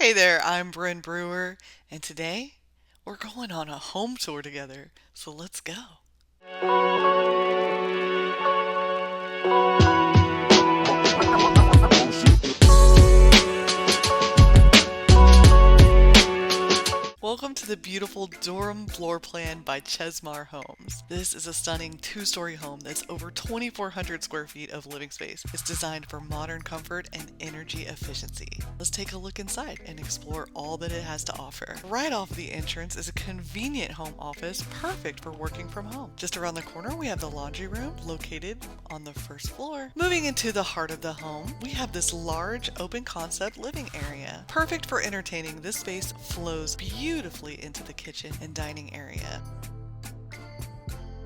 Hey there, I'm Bryn Brewer, and today we're going on a home tour together, so let's go. Welcome to the beautiful Durham floor plan by Chesmar Homes. This is a stunning two-story home that's over 2,400 square feet of living space. It's designed for modern comfort and energy efficiency. Let's take a look inside and explore all that it has to offer. Right off the entrance is a convenient home office, perfect for working from home. Just around the corner, we have the laundry room located on the first floor. Moving into the heart of the home, we have this large open concept living area. Perfect for entertaining, this space flows beautifully into the kitchen and dining area.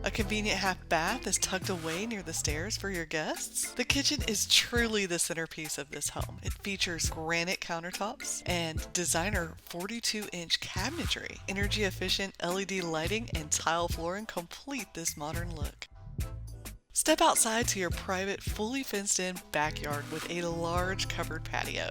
A convenient half bath is tucked away near the stairs for your guests. The kitchen is truly the centerpiece of this home. It features granite countertops and designer 42-inch cabinetry. Energy efficient LED lighting and tile flooring complete this modern look. Step outside to your private, fully fenced-in backyard with a large covered patio.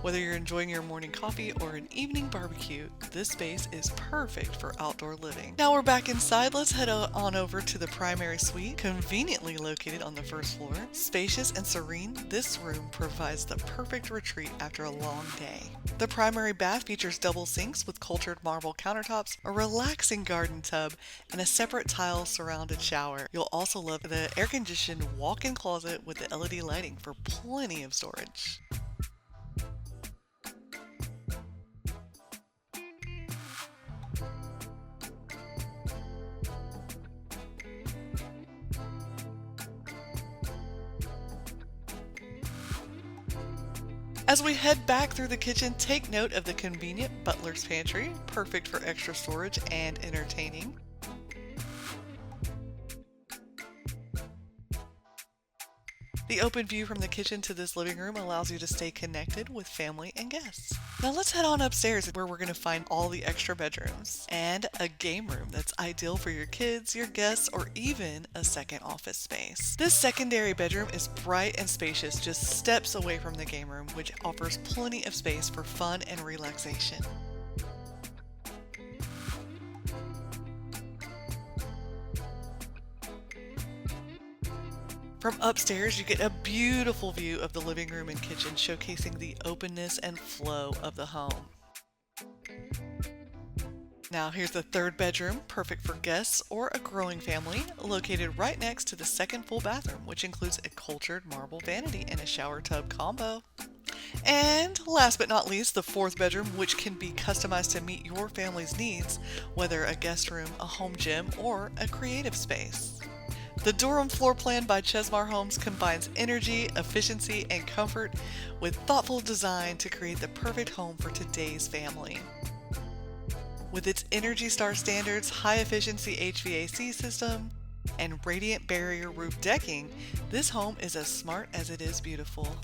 Whether you're enjoying your morning coffee or an evening barbecue, this space is perfect for outdoor living. Now we're back inside. Let's head on over to the primary suite, conveniently located on the first floor. Spacious and serene, this room provides the perfect retreat after a long day. The primary bath features double sinks with cultured marble countertops, a relaxing garden tub, and a separate tile-surrounded shower. You'll also love the air-conditioned walk-in closet with the LED lighting for plenty of storage. As we head back through the kitchen, take note of the convenient butler's pantry, perfect for extra storage and entertaining. The open view from the kitchen to this living room allows you to stay connected with family and guests. Now let's head on upstairs where we're going to find all the extra bedrooms and a game room that's ideal for your kids, your guests, or even a second office space. This secondary bedroom is bright and spacious, just steps away from the game room, which offers plenty of space for fun and relaxation. From upstairs, you get a beautiful view of the living room and kitchen, showcasing the openness and flow of the home. Now here's the third bedroom, perfect for guests or a growing family, located right next to the second full bathroom, which includes a cultured marble vanity and a shower tub combo. And last but not least, the fourth bedroom, which can be customized to meet your family's needs, whether a guest room, a home gym, or a creative space. The Durham floor plan by Chesmar Homes combines energy, efficiency, and comfort with thoughtful design to create the perfect home for today's family. With its Energy Star standards, high-efficiency HVAC system, and radiant barrier roof decking, this home is as smart as it is beautiful.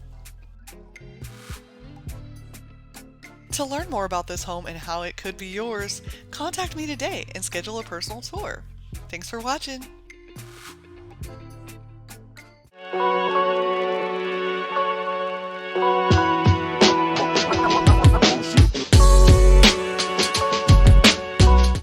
To learn more about this home and how it could be yours, contact me today and schedule a personal tour. Thanks for watching.